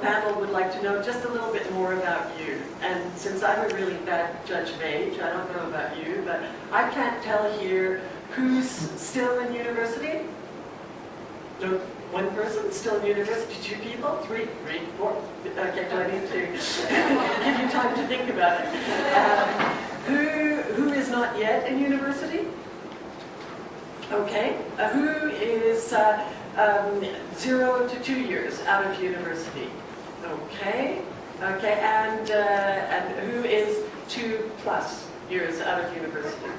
panel would like to know just a little bit more about you. And since I'm a really bad judge of age, I don't know about you, but I can't tell here who's still in university. No, one person still in university, 2 people, 3, 4. Okay, do I need to give you time to think about it? Who is not yet in university? Okay, who is 0 to 2 years out of university? Okay, okay, and who is 2+ years out of university?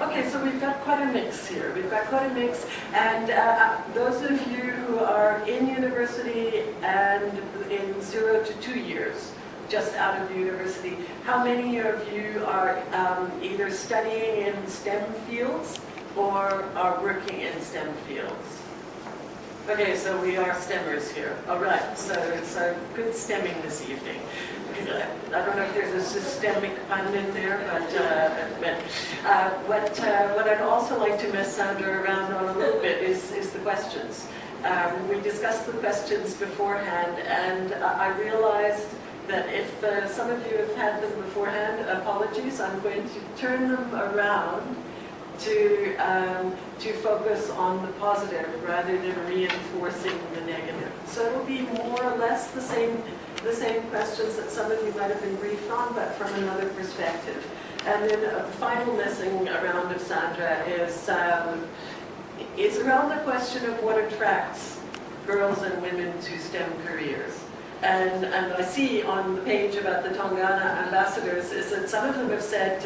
Okay, so we've got quite a mix here. We've got quite a mix, and those of you who are in university and in 0 to 2 years, just out of university, how many of you are either studying in STEM fields or are working in STEM fields? Okay, so we are STEMers here. All right, so good STEMming this evening. I don't know if there's a systemic pun in there, but what I'd also like to mess Sandra around on a little bit is the questions. We discussed the questions beforehand, and I realized that if some of you have had them beforehand, apologies, I'm going to turn them around to focus on the positive rather than reinforcing the negative. So it'll be more or less the same questions that some of you might have been briefed on, but from another perspective. And then the final messing around of Sandra is around the question of what attracts girls and women to STEM careers. And I see on the page about the Taungana ambassadors is that some of them have said,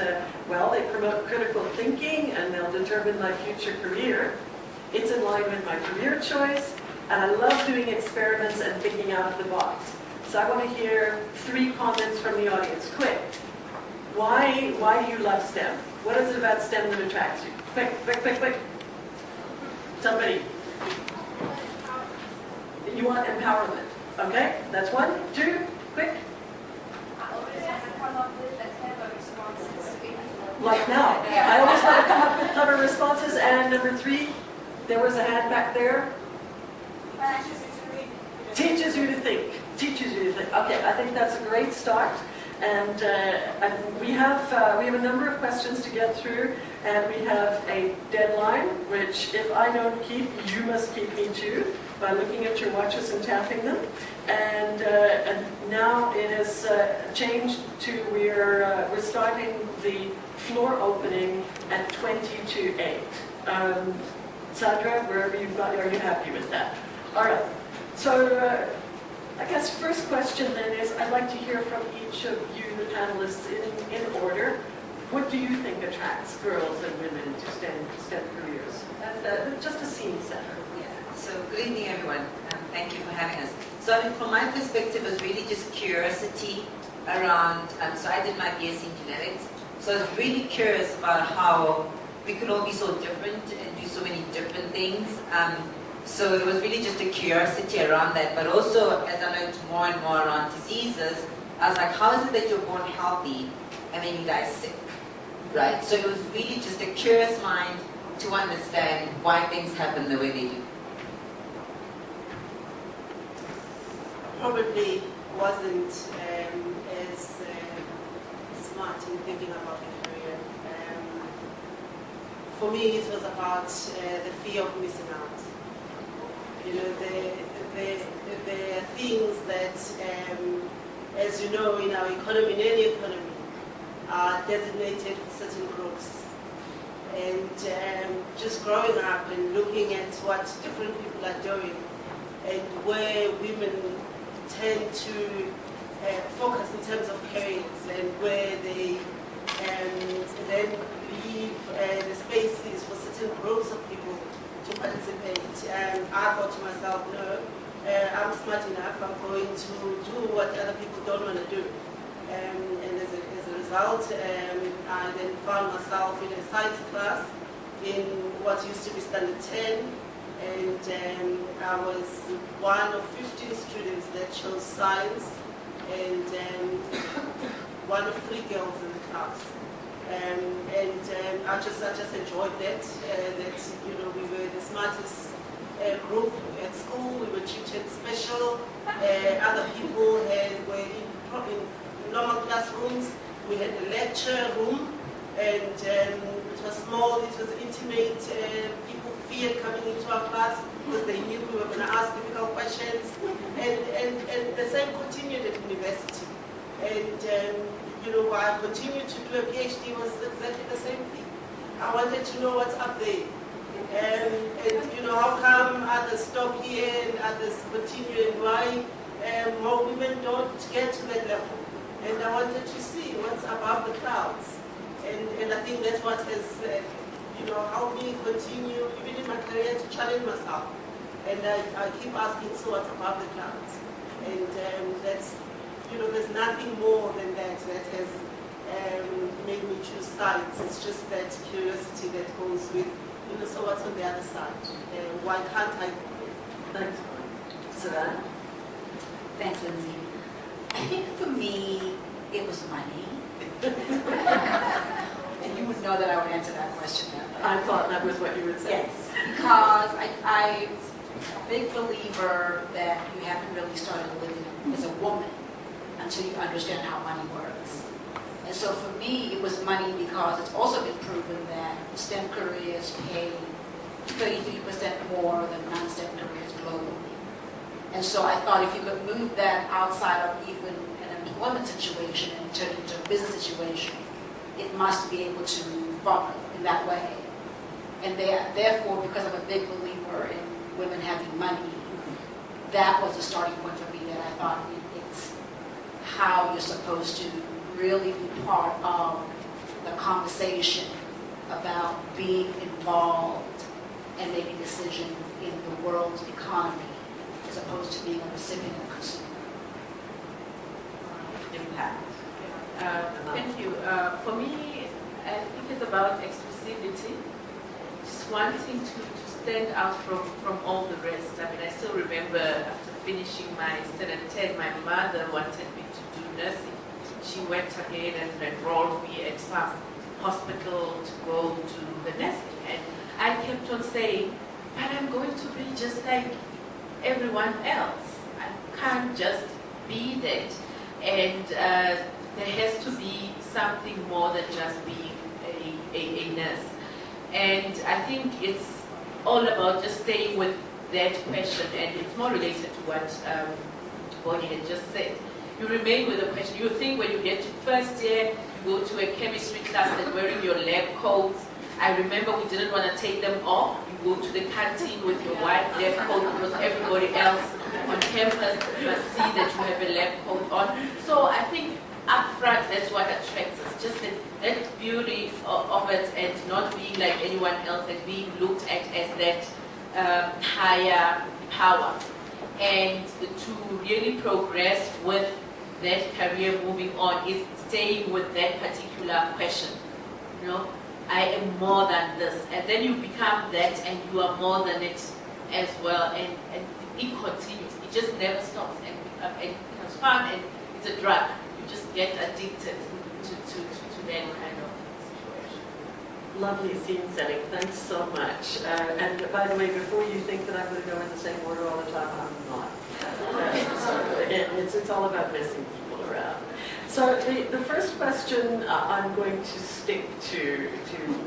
well, they promote critical thinking and they'll determine my future career. It's in line with my career choice, and I love doing experiments and thinking out of the box. So I want to hear 3 comments from the audience. Quick. Why do you love STEM? What is it about STEM that attracts you? Quick. Somebody. You want empowerment. Okay, that's 1, 2, quick. Like now. I always want to come up with clever responses. And number 3, there was a hand back there. Teaches you to think. Teaches you to think. Okay, I think that's a great start. And we have a number of questions to get through, and we have a deadline, which if I don't keep, you must keep me too, by looking at your watches and tapping them. And now it has changed to we're starting the floor opening at 20 to 8. Sandra, wherever you've got, are you happy with that? All right. So I guess first question then is, I'd like to hear from each of you, the panelists, in order. What do you think attracts girls and women to STEM careers? And just a scene setter. Yeah. So good evening, everyone. Thank you for having us. So I mean, from my perspective, it was really just curiosity around. So I did my BSc in genetics. So I was really curious about how we could all be so different and do so many different things. So it was really just a curiosity around that, but also as I learned more and more around diseases, I was like, how is it that you're born healthy and then you die sick, right? So it was really just a curious mind to understand why things happen the way they do. Probably wasn't as smart in thinking about the career. For me, it was about the fear of missing out. You know, there are things that, as you know, in our economy, in any economy, are designated for certain groups. And just growing up and looking at what different people are doing and where women tend to focus in terms of careers and where they then leave the spaces for certain groups of people to participate. And I thought to myself, no, I'm smart enough, I'm going to do what other people don't want to do. And as a result, I then found myself in a science class in what used to be standard 10, and I was one of 15 students that chose science, and one of 3 girls in the class. I just enjoyed that, that, you know, we were the smartest group at school. We were treated special. rooms. We had a lecture room, and it was small, it was intimate. People feared coming into our class because they knew we were going to ask difficult questions. And the same continued at university. And I continued to do a PhD was exactly the same thing. I wanted to know what's up there. And how come others stop here and others continue, and why more women don't get to that level. And I wanted to see what's above the clouds. And I think that's what has helped me continue, even in my career, to challenge myself. And I keep asking, so what's above the clouds? And that's, there's nothing more than that has made me choose sides. It's just that curiosity that goes with, so what's on the other side? Why can't I? Thanks. Savannah? Thanks, Lindsay. I think for me, it was money. And you would know that I would answer that question that way. I thought that was what you would say. Yes, because I'm a big believer that you haven't really started living as a woman until you understand how money works. And so for me, it was money because it's also been proven that STEM careers pay 33% more than non-STEM careers globally. And so I thought if you could move that outside of even an employment situation and turn it into a business situation, it must be able to follow in that way. And therefore, because I'm a big believer in women having money, that was the starting point for me, that I thought it's how you're supposed to really be part of the conversation about being involved and making decisions in the world's economy, as opposed to being a recipient and consumer. Impact. Thank you. For me, I think it's about exclusivity. Just wanting to stand out from all the rest. I mean, I still remember after finishing my standard 10, my mother wanted me to do nursing. She went ahead and enrolled me at some hospital to go to the nursing. And I kept on saying, but I'm going to be just like everyone else. I can't just be that. And there has to be something more than just being a nurse. And I think it's all about just staying with that question, and it's more related to what Bonnie had just said. You remain with the question. You think when you get to first year, you go to a chemistry class and wearing your lab coats. I remember we didn't want to take them off. You go to the canteen with your white lab coat because everybody else on campus must see that you have a lab coat on. So I think up front, that's what attracts us, just that beauty of it, and not being like anyone else, and being looked at as that higher power. And to really progress with that career moving on is staying with that particular question. I am more than this. And then you become that, and you are more than it as well. And it continues. It just never stops. And it becomes fun, and it's a drug. You just get addicted to that kind of situation. Lovely scene setting. Thanks so much. And by the way, before you think that I'm going to go in the same order all the time, I'm not. So again, it's all about messing people around. So the first question I'm going to stick to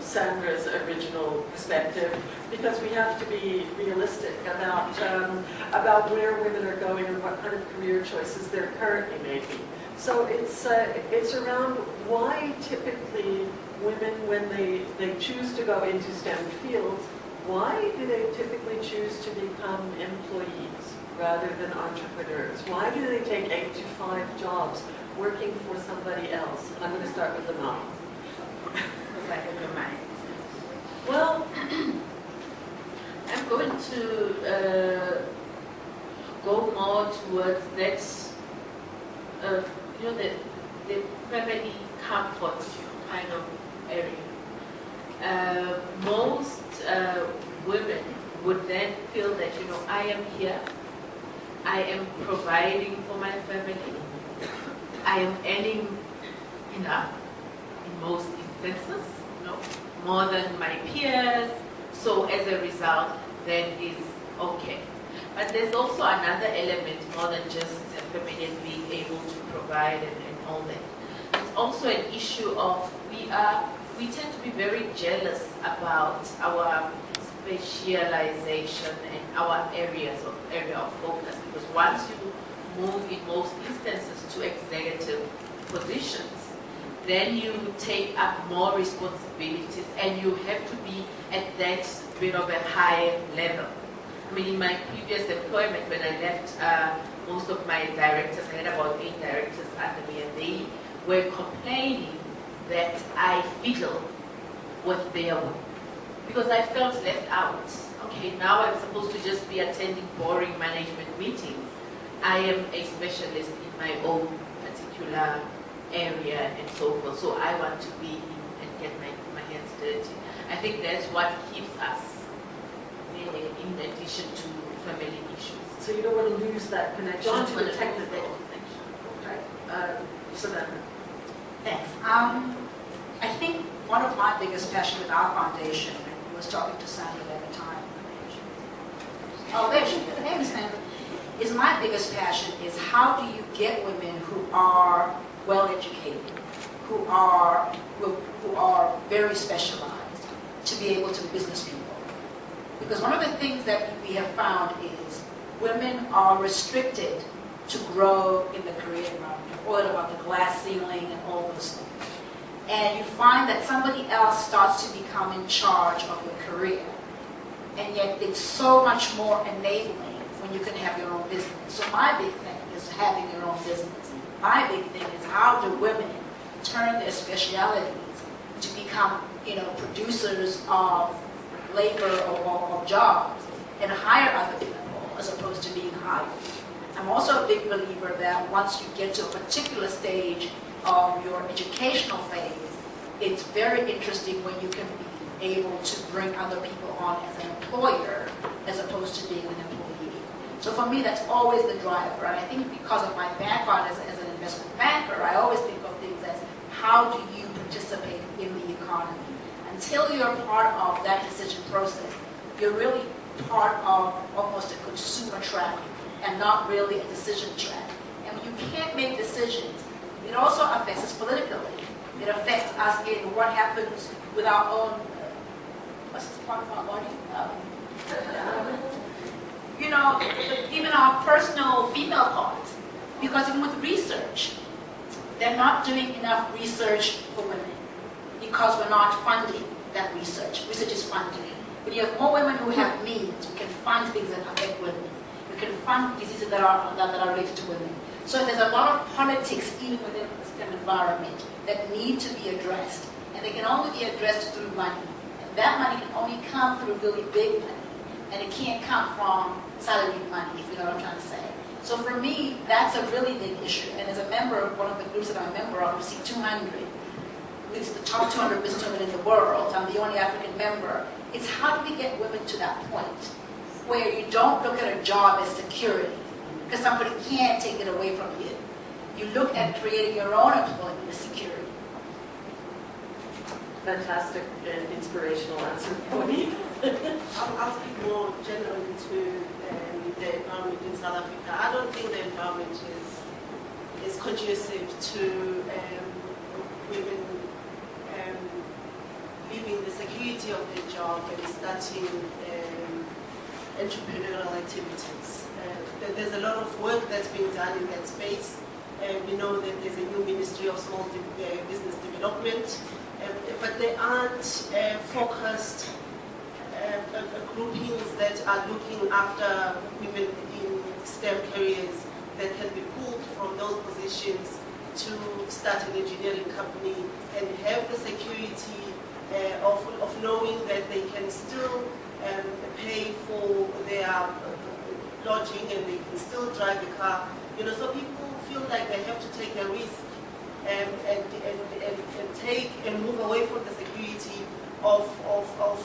Sandra's original perspective, because we have to be realistic about where women are going and what kind of career choices they're currently making. So it's around why typically women, when they choose to go into STEM fields, why do they typically choose to become employees rather than entrepreneurs? Why do they take 8 to 5 jobs working for somebody else? I'm going to start with the mom. Well, I'm going to go more towards that, the family comfort kind of area. Most women would then feel that, I am here, I am providing for my family, I am earning enough in most instances, more than my peers, so as a result, that is okay. But there's also another element more than just the family being able to provide and all that. It's also an issue of we tend to be very jealous about our specialization and our area of focus, because once you move in most instances to executive positions, then you take up more responsibilities and you have to be at that bit of a high level. I mean, in my previous employment, when I left, most of my directors, I had about 8 directors under me, and they were complaining that I fiddle with their work because I felt left out. Okay, now I'm supposed to just be attending boring management meetings. I am a specialist in my own particular area and so forth, so I want to be in and get my hands dirty. I think that's what keeps us in addition to family issues. So you don't want to lose that connection Don't to want the to technical. lose that connection. Right. Savannah. Thanks. I think one of my biggest passions with our foundation, and I was talking to Sandra at the time. Oh, there she is. Hey, Miss Sandra. Is my biggest passion is how do you get women who are well educated, who are very specialized, to be able to be business people. Because one of the things that we have found is women are restricted to grow in the career environment, all about the glass ceiling and all those things. And you find that somebody else starts to become in charge of your career. And yet it's so much more enabling when you can have your own business. So my big thing is having your own business. My big thing is how do women turn their specialities to become, producers of labor or jobs and hire other people as opposed to being hired. I'm also a big believer that once you get to a particular stage of your educational phase, it's very interesting when you can be able to bring other people on as an employer as opposed to being an employee. So for me, that's always the driver. And I think because of my background as an investment banker, I always think of things as how do you participate in the economy? Until you're part of that decision process, you're really part of almost a consumer track and not really a decision track. And when you can't make decisions, it also affects us politically. It affects us in what happens with our own, what's this part of our body? Even our personal female parts. Because even with research, they're not doing enough research for women because we're not funding that research. Research is funded. When you have more women who have means, we can fund things that affect women. We can fund diseases that are related to women. So there's a lot of politics even within the STEM environment that need to be addressed. And they can only be addressed through money. And that money can only come through really big money. And it can't come from salaried money, if you know what I'm trying to say. So for me, that's a really big issue. And as a member of one of the groups that I'm a member of, C200, it's the top 200 business women in the world. I'm the only African member. It's how do we get women to that point where you don't look at a job as security because somebody can't take it away from you. You look at creating your own employment as security. Fantastic and inspirational answer, Bonnie. I'll speak more generally to the environment in South Africa. I don't think the environment is conducive to women leaving the security of their job and starting entrepreneurial activities. There's a lot of work that's being done in that space. We know that there's a new Ministry of Small Business Development, but there aren't focused groupings that are looking after women in STEM careers that can be pulled from those positions to start an engineering company and have the security of knowing that they can still pay for their lodging and they can still drive the car. So people feel like they have to take a risk and take and move away from the security of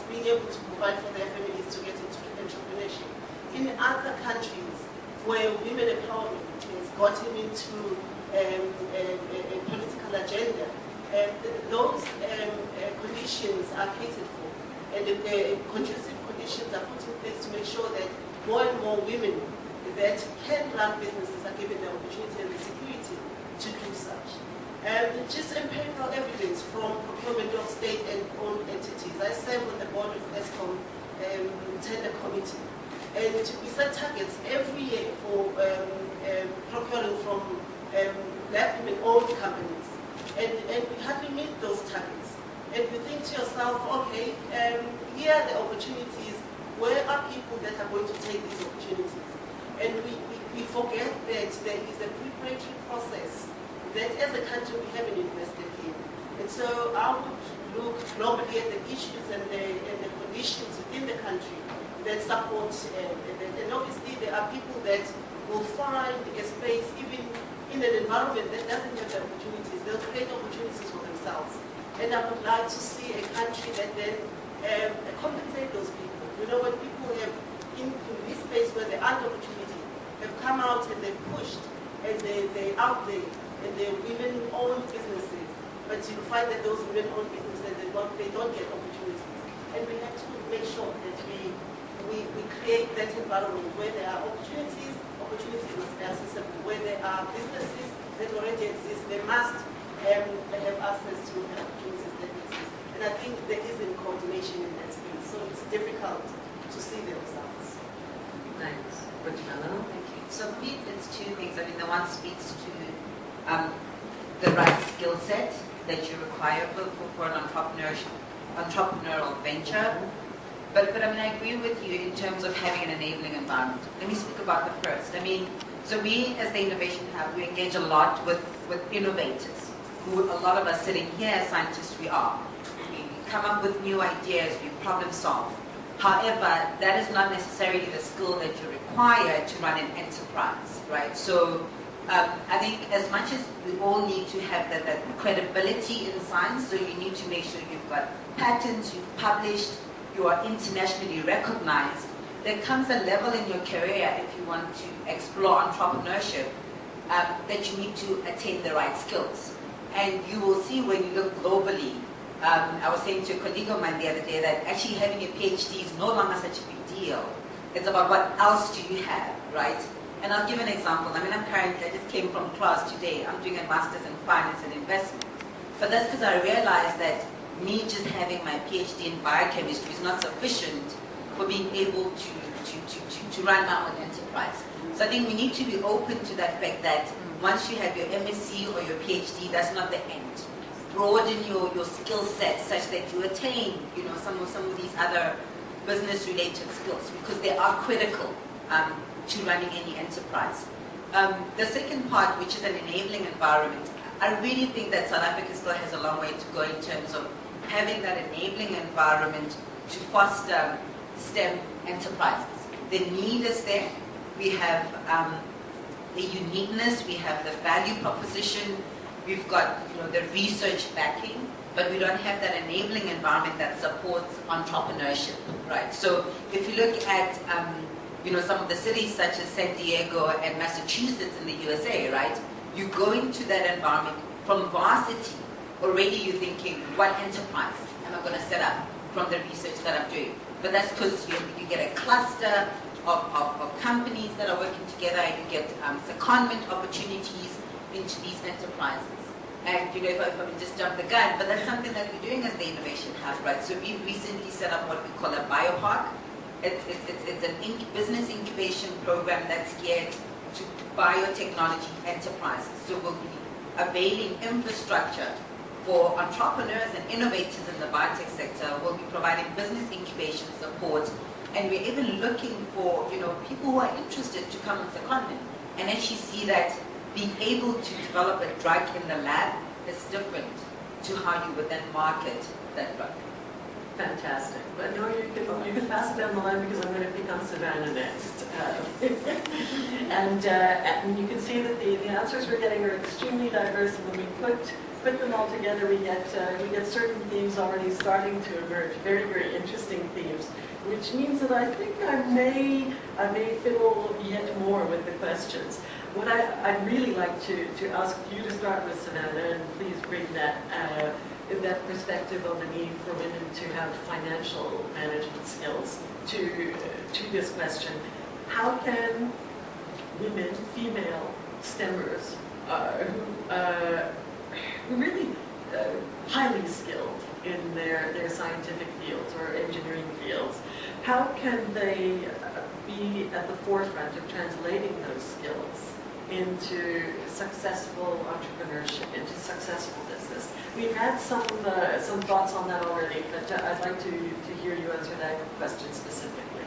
being able to provide for their families to get into entrepreneurship. In other countries where women empowerment is gotten into a political agenda, those conditions are catered for, and the conducive conditions are put in place to make sure that more and more women that can run businesses are given the opportunity and the security to do such. Just empirical evidence from procurement of state-owned entities. I serve on the board of ESCOM tender committee, and we set targets every year for procuring from black women-owned companies, and we hardly meet those targets. And you think to yourself, okay, here are the opportunities. Where are people that are going to take these opportunities? And we forget that there is a preparatory process that as a country we haven't invested in. And so I would look globally at the issues and the conditions within the country that support and obviously there are people that will find a space even in an environment that doesn't have the opportunities. They'll create opportunities for themselves. And I would like to see a country that then compensate those people. You know, when people have, in this space where there aren't opportunity, have come out and they've pushed and they're out there and they're women-owned businesses, but you find that those women-owned businesses, they don't get opportunities. And we have to make sure that we create that environment where there are opportunities must be accessible. Where there are businesses that already exist, they must have access to the opportunities that exist. And I think there isn't coordination in that space, so it's difficult to see the results. Thanks. Thank you. So for me, it's two things. I mean, the one speaks to the right skill set that you require for an entrepreneurial venture. But I mean, I agree with you in terms of having an enabling environment. Let me speak about the first. I mean, so we as the Innovation Hub, we engage a lot with innovators, who a lot of us sitting here as scientists, we are. We come up with new ideas, we problem solve. However, that is not necessarily the skill that you require to run an enterprise, right? So I think as much as we all need to have that credibility in science, so you need to make sure you've got patents, you've published, you are internationally recognized, there comes a level in your career if you want to explore entrepreneurship that you need to attain the right skills. And you will see when you look globally, I was saying to a colleague of mine the other day that actually having a PhD is no longer such a big deal. It's about what else do you have, right? And I'll give an example. I mean, I just came from class today. I'm doing a master's in finance and investment. But that's because I realized that me just having my PhD in biochemistry is not sufficient for being able to run my own enterprise. So I think we need to be open to that fact that once you have your MSc or your PhD, that's not the end. Broaden your skill set such that you attain, you know, some of these other business-related skills, because they are critical to running any enterprise. The second part, which is an enabling environment, I really think that South Africa still has a long way to go in terms of having that enabling environment to foster STEM enterprises. The need is there. We have the uniqueness, we have the value proposition, we've got, you know, the research backing, but we don't have that enabling environment that supports entrepreneurship, right? So if you look at you know, some of the cities such as San Diego and Massachusetts in the USA, right? You go into that environment from varsity, already you're thinking, what enterprise am I going to set up from the research that I'm doing? But that's because you get a cluster of companies that are working together, and you get secondment opportunities into these enterprises. And you know, if I just jump the gun, but that's something that we're doing as the Innovation Hub, right? So we've recently set up what we call a biopark. It's a business incubation program that's geared to biotechnology enterprises. So we'll be availing infrastructure for entrepreneurs and innovators in the biotech sector. We'll be providing business incubation support, and we're even looking for, you know, people who are interested to come on secondment and actually see that being able to develop a drug in the lab is different to how you would then market that drug. Fantastic. But no, you can pass it down the line because I'm going to pick on Savannah next. And you can see that the answers we're getting are extremely diverse, and when we put them all together, we get certain themes already starting to emerge. Very, very interesting themes, which means that I think I may fiddle yet more with the questions. What I'd really like to ask you to start with, Savannah, and please bring that perspective on the need for women to have financial management skills to this question. How can women, female STEMers, who really highly skilled in their scientific fields or engineering fields. How can they be at the forefront of translating those skills into successful entrepreneurship, into successful business? We've had some thoughts on that already, but I'd like to hear you answer that question specifically.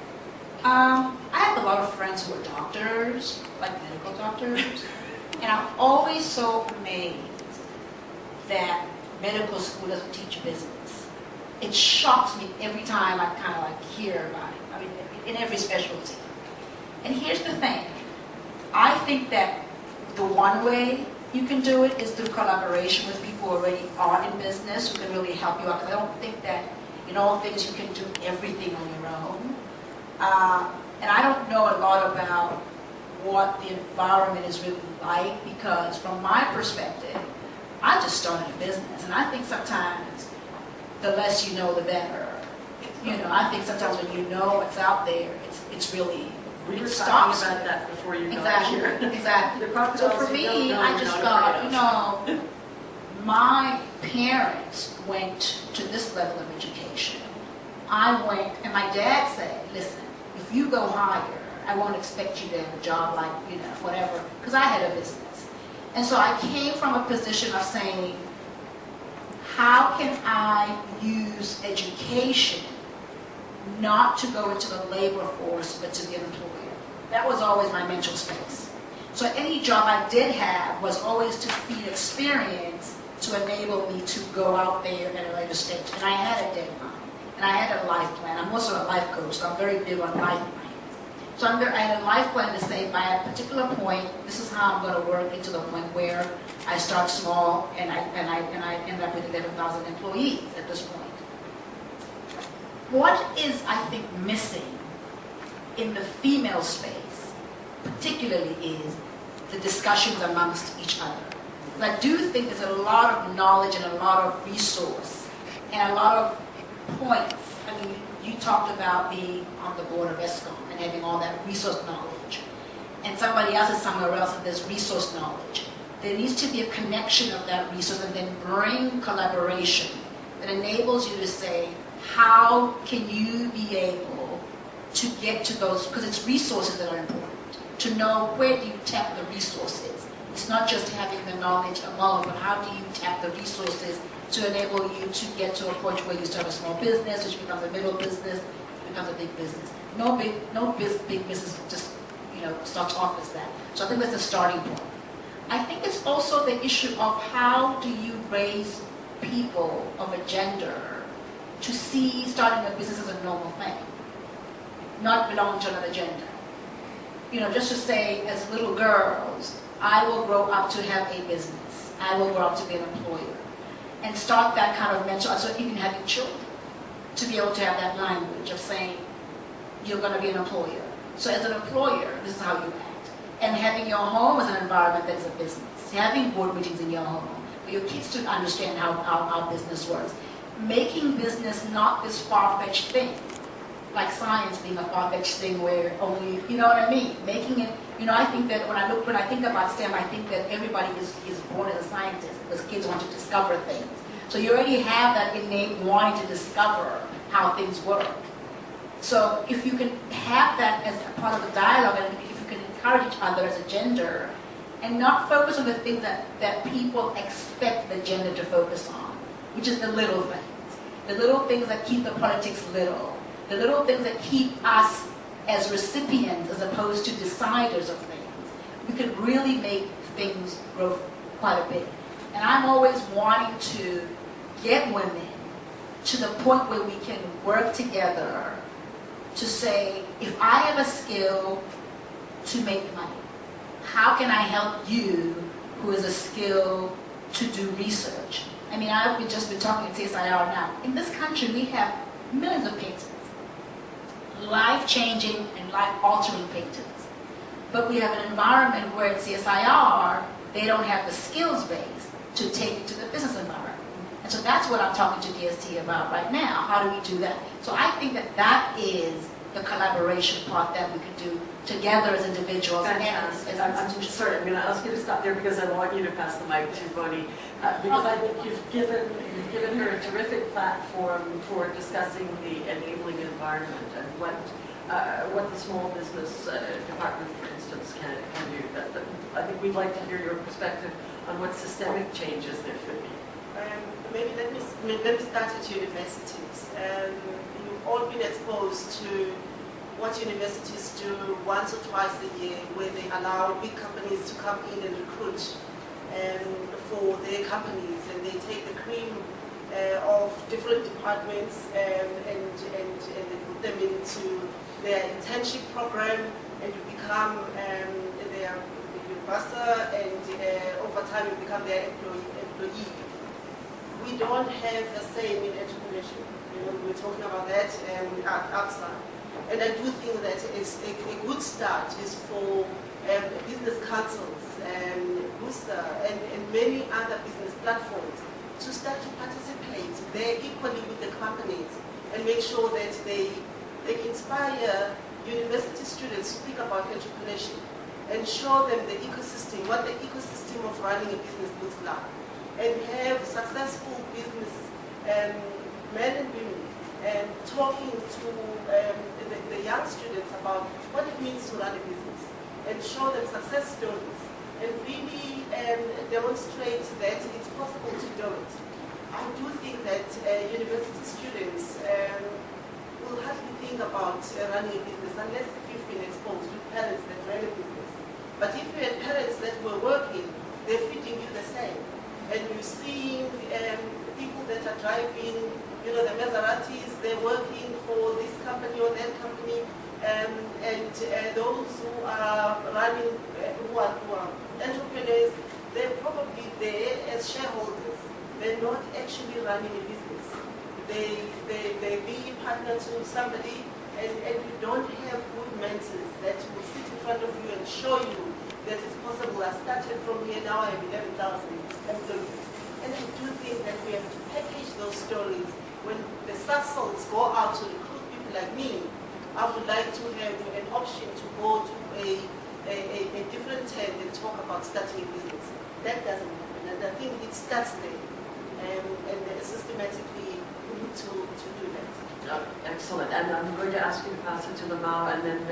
I have a lot of friends who are doctors, like medical doctors, and I'm always so amazed that medical school doesn't teach business. It shocks me every time I kind of like hear about it. I mean, in every specialty. And here's the thing. I think that the one way you can do it is through collaboration with people who already are in business who can really help you out. Because I don't think that in all things you can do everything on your own. And I don't know a lot about what the environment is really like, because from my perspective, I just started a business, and I think sometimes the less you know, the better. You know, I think sometimes when you know what's out there, it's really, We were it talking stops about you. that before you got Exactly, here. exactly. The crocodiles So for you don't me, know, I you're just not thought, afraid you of. know, my parents went to this level of education. I went, and my dad said, listen, if you go higher, I won't expect you to have a job like, you know, whatever, because I had a business. And so I came from a position of saying, how can I use education not to go into the labor force, but to be an employer? That was always my mental space. So any job I did have was always to feed experience to enable me to go out there at a later stage. And I had a deadline, and I had a life plan. I'm also a life coach, so I'm very big on life plans. So I had a life plan to say, by a particular point, this is how I'm going to work into the point where I start small and I end up with 11,000 employees at this point. What is, I think, missing in the female space, particularly, is the discussions amongst each other. I do think there's a lot of knowledge and a lot of resource and a lot of points. I mean, you talked about being on the board of ESCOM and having all that resource knowledge. And somebody else is somewhere else and there's resource knowledge. There needs to be a connection of that resource and then bring collaboration that enables you to say, how can you be able to get to those, because it's resources that are important, to know where do you tap the resources. It's not just having the knowledge alone, but how do you tap the resources to enable you to get to a point where you start a small business, which becomes a middle business, becomes a big business. No big business just, you know, starts off as that. So I think that's the starting point. I think it's also the issue of how do you raise people of a gender to see starting a business as a normal thing, not belong to another gender. You know, just to say, as little girls, I will grow up to have a business. I will grow up to be an employer. And start that kind of mental, so even having children, to be able to have that language of saying, you're going to be an employer. So as an employer, this is how you act. And having your home as an environment that is a business. Having board meetings in your home, for your kids to understand how business works. Making business not this far-fetched thing, like science being a far-fetched thing where only, you know what I mean? Making it, you know, I think that when I think about STEM, I think that everybody is born as a scientist because kids want to discover things. So you already have that innate wanting to discover how things work. So if you can have that as a part of the dialogue, and if you can encourage each other as a gender, and not focus on the things that people expect the gender to focus on, which is the little things. The little things that keep the politics little. The little things that keep us as recipients as opposed to deciders of things. We could really make things grow quite a bit. And I'm always wanting to get women to the point where we can work together to say, if I have a skill to make money, how can I help you who has a skill to do research? I mean, I've just been talking at CSIR now. In this country, we have millions of patents. Life-changing and life-altering patents. But we have an environment where at CSIR, they don't have the skills base to take it to the business environment. And so that's what I'm talking to DST about right now. How do we do that? So I think that that is the collaboration part that we could do together as individuals. Fantastic. I'm sorry, I'm going to ask you to stop there because I want you to pass the mic to Bonnie, because I think you've given her a terrific platform for discussing the enabling environment and what the small business department, for instance, can do. I think we'd like to hear your perspective on what systemic changes there should be. Maybe let me start at universities. You've all been exposed to what universities do once or twice a year, where they allow big companies to come in and recruit for their companies, and they take the cream of different departments and they put them into their internship program, and you become their bursar, and over time you become their employee. We don't have the same in entrepreneurship. We were talking about that outside. And I do think that it's a good start is for business councils and Booster and many other business platforms to start to participate there equally with the companies and make sure that they inspire university students to think about entrepreneurship and show them the ecosystem, what the ecosystem of running a business looks like, and have successful business men and women and talking to the young students about what it means to run a business and show them success stories and really demonstrate that it's possible to do it. I do think that university students will hardly think about running a business unless if you've been exposed with parents that ran a business. But if you had parents that were working, they're feeding you the same. And you're seeing people that are driving, the Maseratis, they're working for this company or that company, and those who are running, who are entrepreneurs, they're probably there as shareholders. They're not actually running a business. They be partner to somebody, and you don't have good mentors that will sit in front of you and show you that it's possible. I started from here, now I have 11,000 employees. And I do think that we have to package those stories. When the Sassals go out to recruit people like me, I would like to have an option to go to a different tent and talk about starting a business. That doesn't happen, and I think it starts there. And systematically we need to do that. Excellent. And I'm going to ask you to pass it to Lamau and then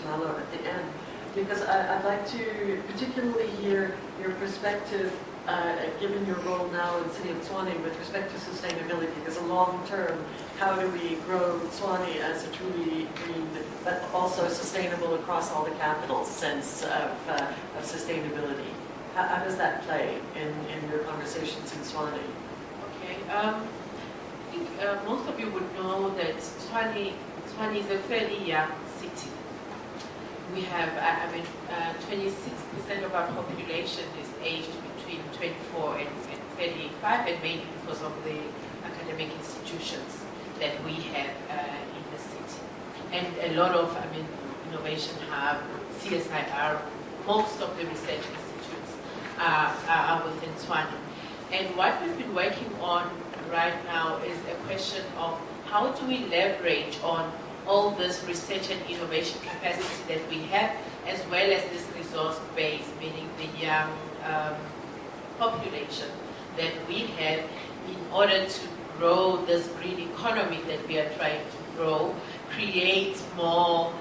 Malo at the end, because I'd like to particularly hear your perspective, given your role now in the City of Tshwane with respect to sustainability, because long term, how do we grow Tshwane as a truly green, but also sustainable across all the capital sense of sustainability? How does that play in your conversations in Tshwane? Okay. I think most of you would know that Tshwane is a fairly young city. We have, 26% of our population is aged between 24 and 35, and mainly because of the academic institutions that we have in the city. And a lot of, Innovation Hub, CSIR, most of the research institutes are within Tshwane. And what we've been working on right now is a question of how do we leverage on all this research and innovation capacity that we have, as well as this resource base, meaning the young population that we have, in order to grow this green economy that we are trying to grow, create more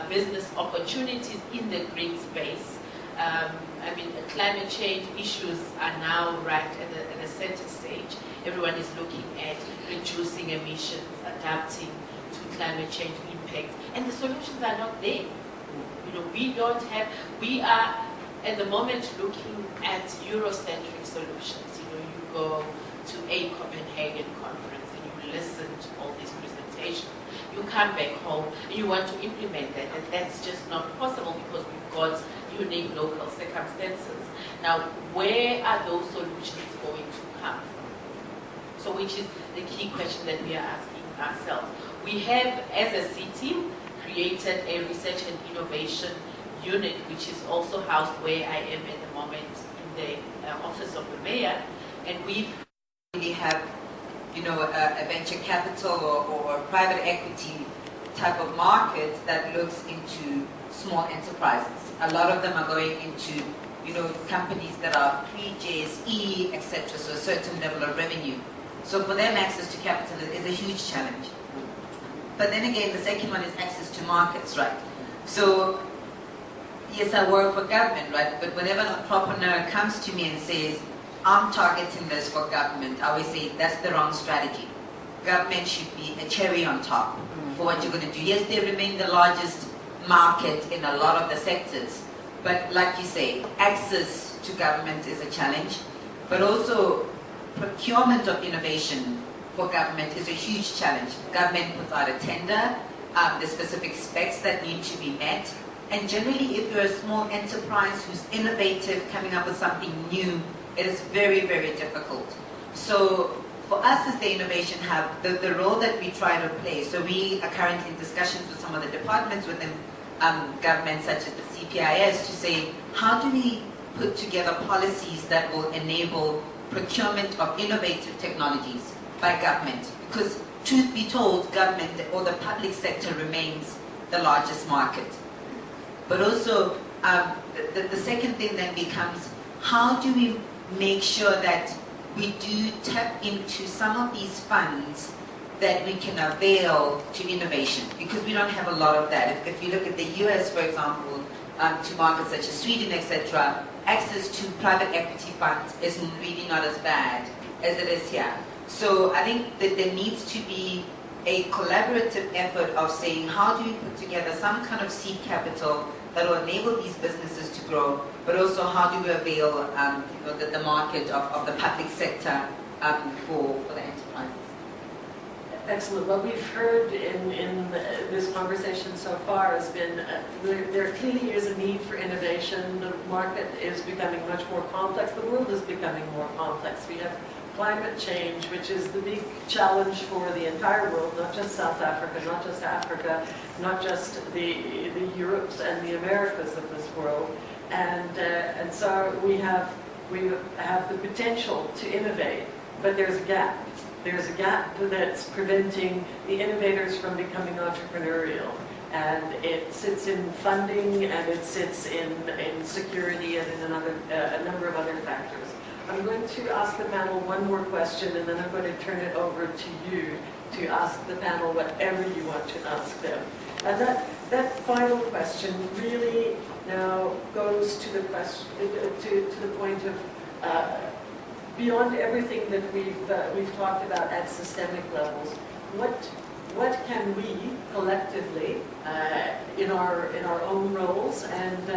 business opportunities in the green space. Climate change issues are now right at the center stage. Everyone is looking at reducing emissions, adapting to climate change impacts, and the solutions are not there. We are at the moment looking at Eurocentric solutions. You go to a Copenhagen conference and you listen to all these presentations. You come back home and you want to implement that, and that's just not possible because we've got unique local circumstances. Now, where are those solutions going to come from? So, which is the key question that we are asking ourselves. We have, as a city, created a research and innovation unit, which is also housed where I am at the moment in the office of the mayor, and we really have, a venture capital or private equity type of market that looks into small enterprises. A lot of them are going into, companies that are pre-JSE, etc., so a certain level of revenue. So for them, access to capital is a huge challenge. But then again, the second one is access to markets, right? So, yes, I work for government, right? But whenever an entrepreneur comes to me and says, I'm targeting this for government, I always say that's the wrong strategy. Government should be a cherry on top for what you're going to do. Yes, they remain the largest market in a lot of the sectors, but like you say, access to government is a challenge, but also procurement of innovation for government is a huge challenge. Government puts out a tender, the specific specs that need to be met, and generally if you're a small enterprise who's innovative, coming up with something new, it is very, very difficult. So for us as the Innovation Hub, the role that we try to play, so we are currently in discussions with some of the departments within government, such as the CPIS, to say, how do we put together policies that will enable procurement of innovative technologies by government? Because truth be told, government or the public sector remains the largest market. But also, the second thing then becomes, how do we make sure that we do tap into some of these funds that we can avail to innovation? Because we don't have a lot of that. If you look at the US, for example, to markets such as Sweden, etc., access to private equity funds is really not as bad as it is here. So I think that there needs to be a collaborative effort of saying, how do we put together some kind of seed capital that will enable these businesses to grow, but also how do we avail the market of the public sector for the enterprises? Excellent. What we've heard in this conversation so far has been there clearly is a need for innovation. The market is becoming much more complex. The world is becoming more complex. We have climate change, which is the big challenge for the entire world, not just South Africa, not just Africa, not just the Europes and the Americas of this world. And so we have the potential to innovate, but there's a gap. There's a gap that's preventing the innovators from becoming entrepreneurial. And it sits in funding, and it sits in security, and in a number of other factors. I'm going to ask the panel one more question, and then I'm going to turn it over to you to ask the panel whatever you want to ask them. And that final question really now goes to the question, to the point of beyond everything that we've talked about at systemic levels. What can we collectively, in our own roles and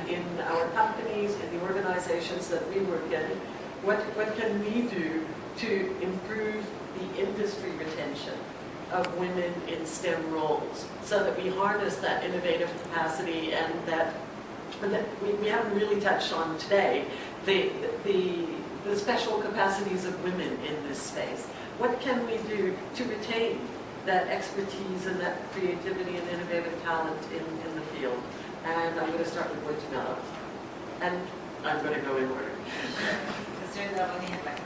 in our companies, in the organizations that we work in, what can we do to improve the industry retention of women in STEM roles, so that we harness that innovative capacity and that we haven't really touched on today the special capacities of women in this space. What can we do to retain that expertise and that creativity and innovative talent in the field? And I'm going to start with Boitumelo. And I'm going to go in order. Considering that I only have like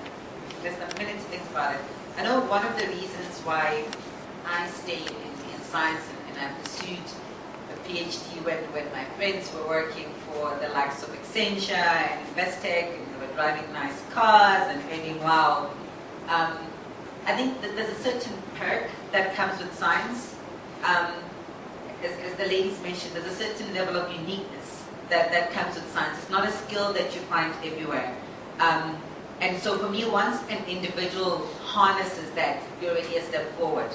less than a minute to think about it, I know one of the reasons why I stayed in science and I pursued a PhD when my friends were working for the likes of Accenture and Investec, and they were driving nice cars and earning well. I think that there's a certain perk that comes with science. As the ladies mentioned, there's a certain level of uniqueness that comes with science. It's not a skill that you find everywhere. And so for me, once an individual harnesses that, you're already a step forward.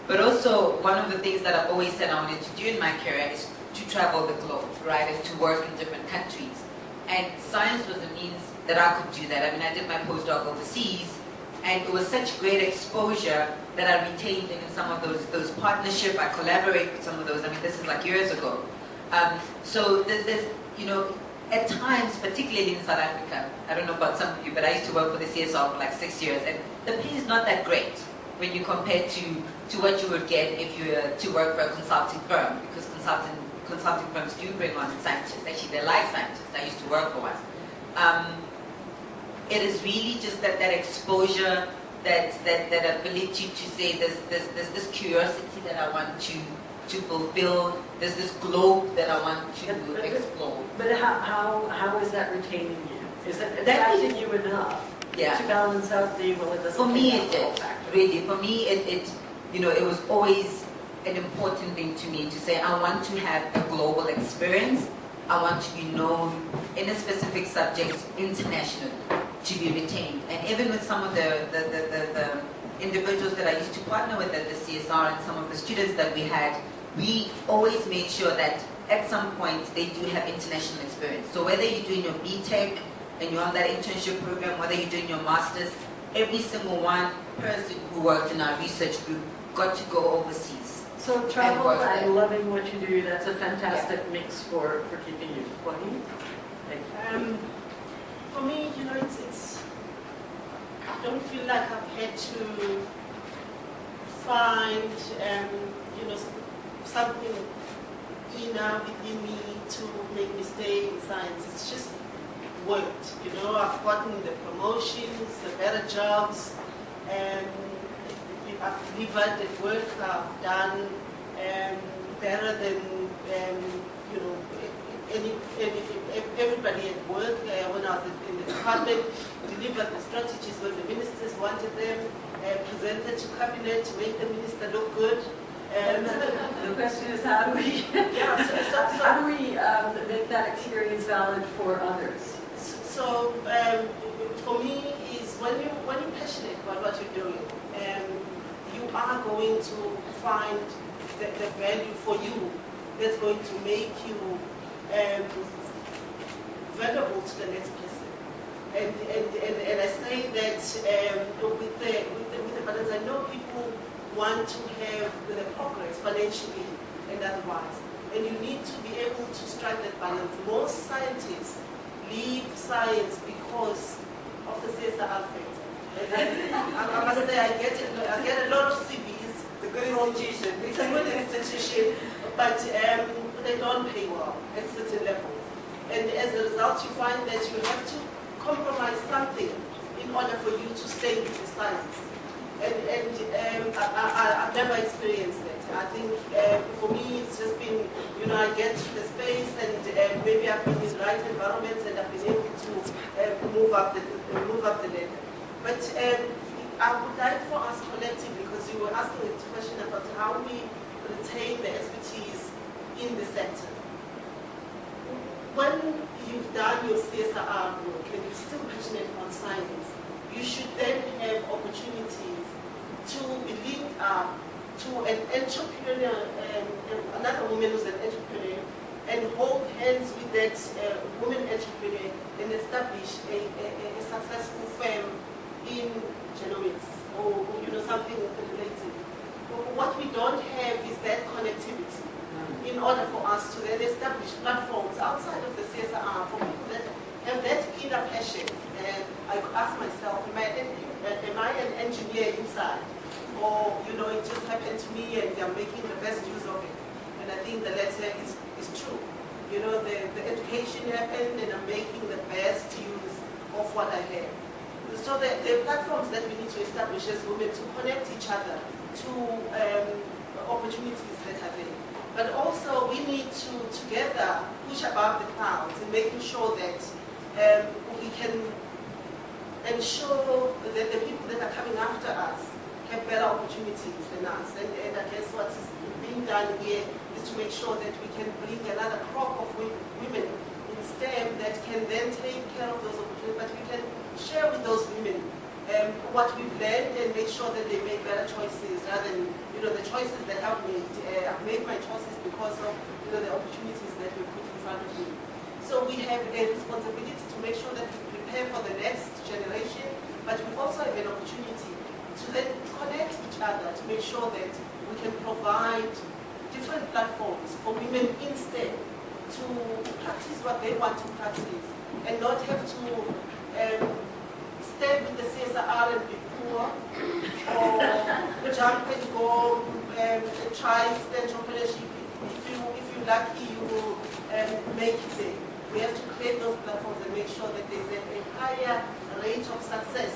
But also, one of the things that I've always said I wanted to do in my career is to travel the globe, right, and to work in different countries. And science was a means that I could do that. I mean, I did my postdoc overseas, and it was such great exposure that I retained in some of those partnerships. I collaborate with some of those. I mean, this is like years ago. So there's, at times, particularly in South Africa, I don't know about some of you, but I used to work for the CSR for like 6 years, and the pay is not that great when you compare to what you would get if you were to work for a consulting firm, because consulting firms do bring on scientists. Actually, they're like scientists. I used to work for one. It is really just that exposure, that ability to say there's this curiosity that I want to to fulfill. There's this globe that I want to explore. But how is that retaining you? Is it That attracting you enough Yeah. to balance out the, well, it doesn't For me, take it that whole did. factor? Really, for me, it was always an important thing to me to say, I want to have a global experience. I want to be known in a specific subject internationally, to be retained. And even with some of the individuals that I used to partner with at the CSR and some of the students that we had, we always made sure that at some point they do have international experience. So whether you're doing your BTech and you're on that internship program, whether you're doing your master's, every single one person who worked in our research group got to go overseas. So travel work there. and loving what you do, that's a fantastic mix for keeping you funny. For me, it's I don't feel like I've had to find, something inner within me to make me stay in science. It's just worked. I've gotten the promotions, the better jobs, and I've delivered the work I've done better than everybody at work. When I was in the department, delivered the strategies when the ministers wanted them, presented to cabinet to make the minister look good. The question is, how do we make that experience valid for others? So for me, is when you're passionate about what you're doing, you are going to find the value for you that's going to make you valuable to the next person. And I say that with the balance, I know people want to have the progress financially and otherwise, and you need to be able to strike that balance. Most scientists leave science because of the CSR aspect. I must say I get a lot of CVs. It's a good institution. It's a good institution, but they don't pay well at certain levels. And as a result, you find that you have to compromise something in order for you to stay with the science. And I've never experienced that. I think for me it's just been, I get to the space and maybe I've been in the right environments and I've been able to move up the ladder. But I would like for us collectively, because you were asking a question about how we retain the expertise in the sector. When you've done your CSR work and you're still passionate about science, you should then have opportunities to be linked up to an entrepreneur, another woman who's an entrepreneur, and hold hands with that woman entrepreneur and establish a successful firm in genomics or something related. But what we don't have is that connectivity in order for us to then establish platforms outside of the CSR for people that have that inner passion. And I ask myself, am I an engineer inside? Or, it just happened to me and I'm making the best use of it. And I think the latter is true. The education happened and I'm making the best use of what I have. So the platforms that we need to establish as women to connect each other to opportunities that are there. But also we need to together push above the clouds in making sure that we can ensure that the people that are coming after us have better opportunities than us. And I guess what is being done here is to make sure that we can bring another crop of women in STEM that can then take care of those opportunities, but we can share with those women what we've learned and make sure that they make better choices rather than the choices that I've made. I've made my choices because of the opportunities that we put in front of me. So we have a responsibility to make sure that we prepare for the next generation, but we also have an opportunity to then connect each other to make sure that we can provide different platforms for women in STEM to practice what they want to practice and not have to stay with the CSR and be poor or jump and go try entrepreneurship. If you're lucky, you will make it there. We have to create those platforms and make sure that there's a higher rate of success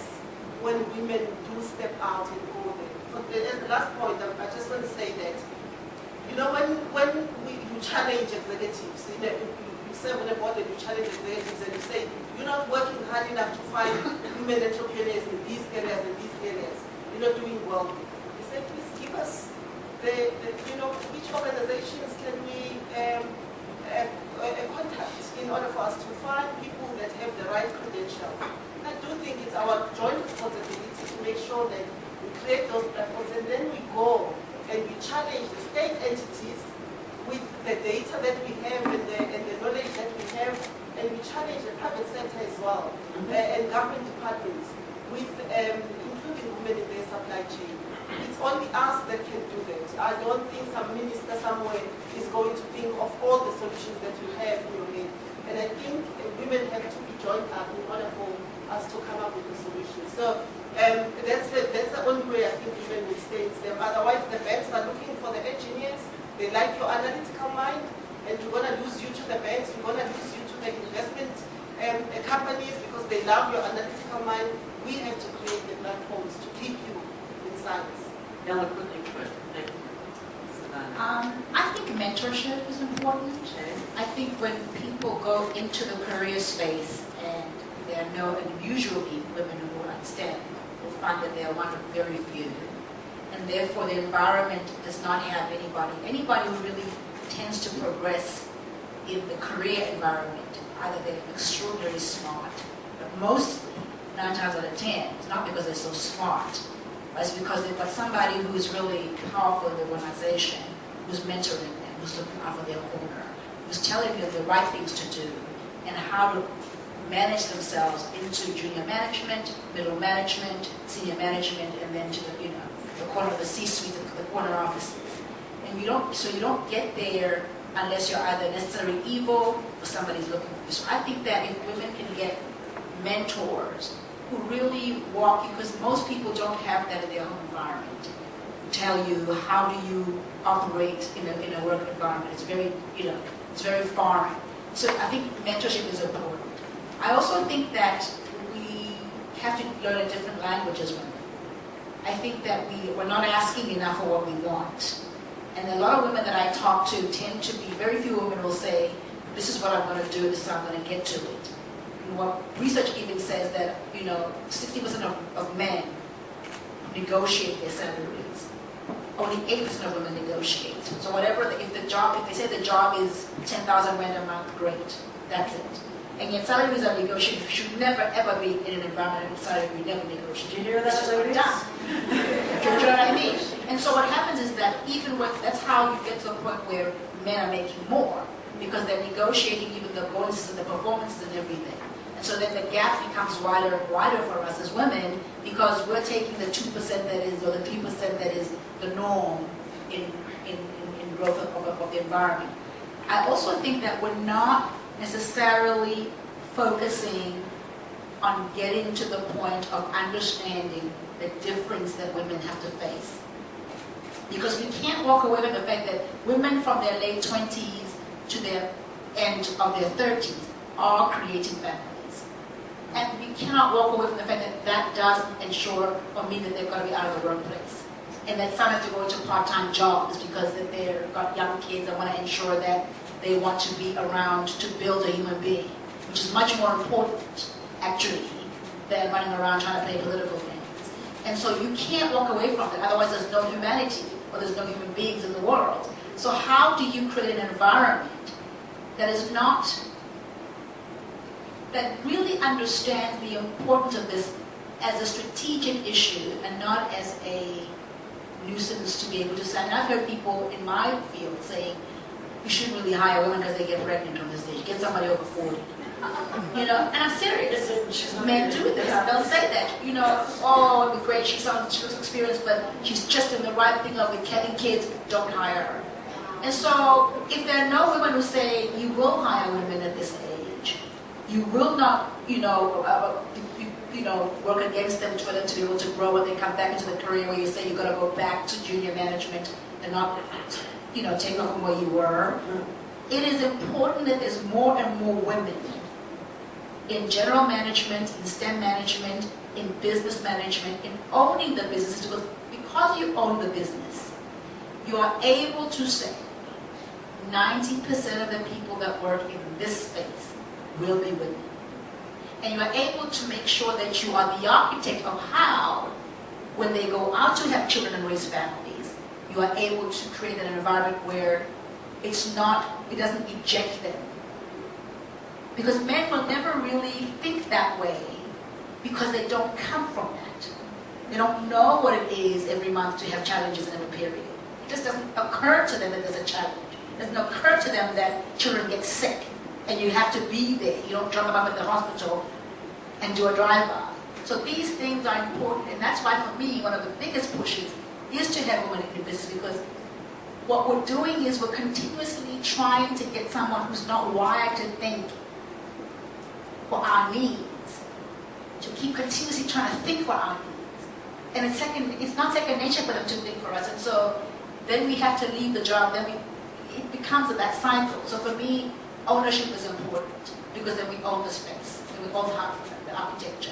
when women do step out and go there. So as the last point, I just want to say that You know, when you challenge executives, you serve on a board and you challenge executives and you say, you're not working hard enough to find women entrepreneurs in these areas and these areas. You're not doing well. You say, please give us which organizations can we contact in order for us to find people that have the right credentials. I do think it's our joint responsibility to make sure that we create those platforms and then we go and we challenge the state entities with the data that we have and the knowledge that we have, and we challenge the private sector as well, and government departments with including women in their supply chain. It's only us that can do that. I don't think some minister somewhere is going to think of all the solutions that you have in your head. And I think women have to be joined up in order for us to come up with a solution. So that's the only way I think women will stay in STEM. Otherwise, the banks are looking for the engineers. They like your analytical mind, and we're going to lose you to the banks. We're going to lose you to the investment companies because they love your analytical mind. We have to create the platforms to keep you in science. Ella, quickly, thank you. I think mentorship is important. I think when people go into the career space and there are no unusual women who will understand, will find that they are one of very few. And therefore the environment does not have anybody who really tends to progress in the career environment. Either they're extraordinarily smart, but mostly, 9 times out of 10, it's not because they're so smart, but it's because they've got somebody who's really powerful in the organization, who's mentoring them, who's looking out for their corner, who's telling them the right things to do, and how to manage themselves into junior management, middle management, senior management, and then to the corner of the C-suite, the corner offices. And you don't get there unless you're either necessarily evil or somebody's looking for you. So I think that if women can get mentors who really walk, because most people don't have that in their home environment, tell you how do you operate in a work environment. It's very, it's very foreign. So I think mentorship is important. I also think that we have to learn a different language as women. I think that we're not asking enough for what we want. And a lot of women that I talk to tend to be, very few women will say, this is what I'm going to do, this is how I'm going to get to it. And what research even says that, 60% of men negotiate their salaries. Only 8% of women negotiate. So whatever, if they say the job is 10,000 rand a month, great, that's it. And yet salaries are negotiated. You should never ever be in an environment of salary you never negotiate. Did you hear that? It's just not done. Do you know what I mean? And so what happens is that that's how you get to a point where men are making more, because they're negotiating even the bonuses and the performances and everything. And so then the gap becomes wider and wider for us as women, because we're taking the 2% that is, or the 3% that is the norm in growth of the environment. I also think that we're not necessarily focusing on getting to the point of understanding the difference that women have to face. Because we can't walk away from the fact that women from their late 20s to their end of their 30s are creating families. And we cannot walk away from the fact that that does ensure or mean that they're going to be out of the workplace. And that some have to go into part-time jobs because they've got young kids and want to ensure that they want to be around to build a human being, which is much more important, actually, than running around trying to play political games. And so you can't walk away from it, otherwise there's no humanity, or there's no human beings in the world. So how do you create an environment that really understands the importance of this as a strategic issue and not as a nuisance to be able to say? And I've heard people in my field saying, you shouldn't really hire women because they get pregnant on this age. Get somebody over 40. And I'm serious. Men do this. They'll say that, oh, it'd be great, she looks experienced, but she's just in the right thing of having kids, don't hire her. And so, if there are no women who say, you will hire women at this age, you will not, work against them for them to be able to grow when they come back into the career where you say you're going to go back to junior management and not, take over from where you were. It is important that there's more and more women in general management, in STEM management, in business management, in owning the businesses, because you own the business, you are able to say 90% of the people that work in this space will be women. And you are able to make sure that you are the architect of how, when they go out to have children and raise families, you are able to create an environment where it doesn't eject them. Because men will never really think that way because they don't come from that. They don't know what it is every month to have challenges in a period. It just doesn't occur to them that there's a challenge. It doesn't occur to them that children get sick and you have to be there. You don't drop them up at the hospital and do a drive-by. So these things are important, and that's why for me, one of the biggest pushes is to have women in business, because what we're doing is we're continuously trying to get someone who's not wired to think for our needs, to keep continuously trying to think for our needs. And it's not second nature for them to think for us, and so then we have to leave the job, it becomes that cycle. So for me, ownership is important, because then we own the space, and we own the architecture.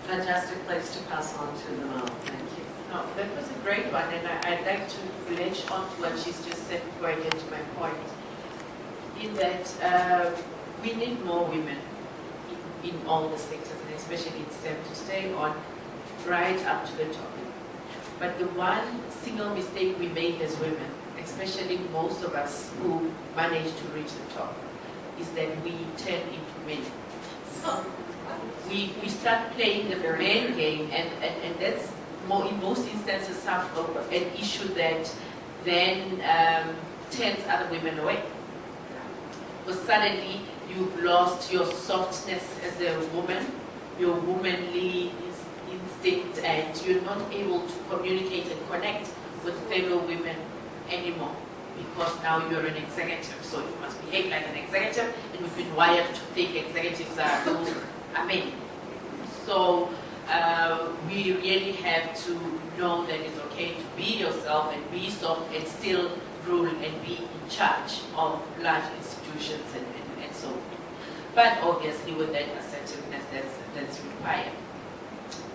Fantastic place to pass on to them all. Thank you. No, that was a great one, and I'd like to latch on to what she's just said before I get to my point, in that we need more women in all the sectors, and especially in STEM, to stay on right up to the top. But the one single mistake we make as women, especially most of us who manage to reach the top, is that we turn into men. So we start playing the men game, and that's in most instances an issue that then turns other women away. Because suddenly you've lost your softness as a woman, your womanly instinct, and you're not able to communicate and connect with fellow women anymore, because now you're an executive, so you must behave like an executive, and we've been wired to think executives are men. So we really have to know that it's okay to be yourself and be soft and still rule and be in charge of large institutions and so on. But obviously with that assertiveness that's required.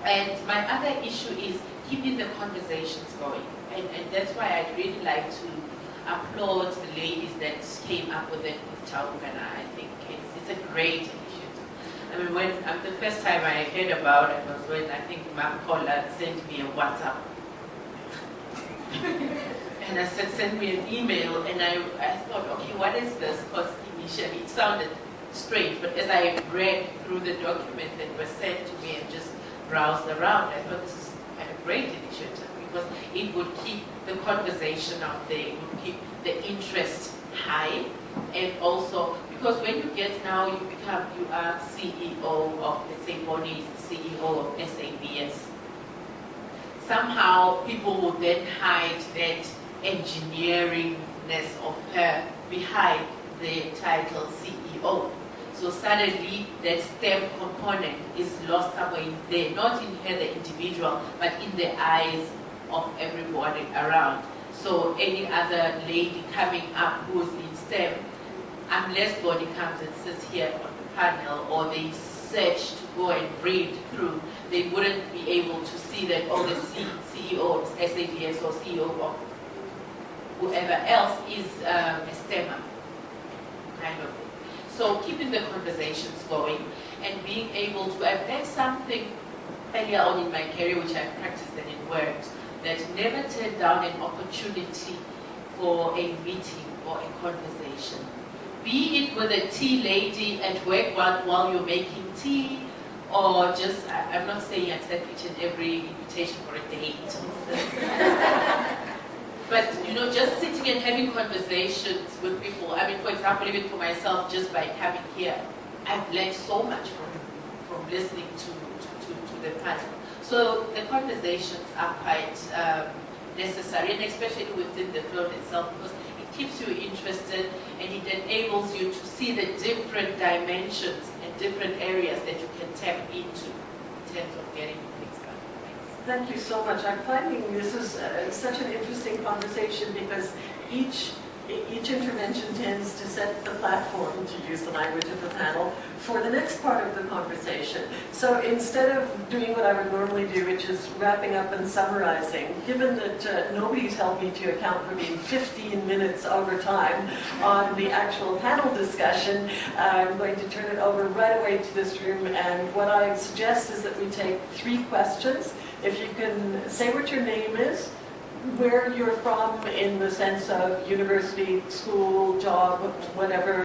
And my other issue is keeping the conversations going. And that's why I'd really like to applaud the ladies that came up with it with Taungana. I think it's a great initiative. I mean, when the first time I heard about it was when I think Mark Pollard sent me a WhatsApp. And I said, send me an email, and I thought, okay, what is this? Because initially it sounded strange, but as I read through the documents that were sent to me and just browsed around, I thought this is a great initiative, because it would keep the conversation out there, it would keep the interest high, and also, because when you get now, you are CEO of, let's say, Bonnie is the CEO of SABS. Somehow people would then hide that engineeringness of her behind the title CEO. So suddenly that STEM component is lost somewhere in there, not in her, the individual, but in the eyes of everybody around. So any other lady coming up who's in STEM, unless Bonnie comes and sits here on the panel, or they search to go and read through, they wouldn't be able to see that, oh, the CEO of SADS or CEO of whoever else is a STEMmer, kind of. So keeping the conversations going and being able to, I've learned something earlier on in my career, which I've practiced and it worked, that never turn down an opportunity for a meeting or a conversation. Be it with a tea lady at work while you're making tea, or just, I'm not saying accept each and every invitation for a date. But, just sitting and having conversations with people. I mean, for example, even for myself, just by coming here, I've learned so much from listening to the panel. So the conversations are quite necessary, and especially within the field itself, because it keeps you interested and it enables you to see the different dimensions and different areas that you can tap into in terms of getting things done. Thank you so much. I'm finding this is such an interesting conversation, because each each intervention tends to set the platform, to use the language of the panel, for the next part of the conversation. So instead of doing what I would normally do, which is wrapping up and summarizing, given that nobody's held me to account for being 15 minutes over time on the actual panel discussion, I'm going to turn it over right away to this room, and what I suggest is that we take 3 questions. If you can say what your name is, where you're from in the sense of university, school, job, whatever,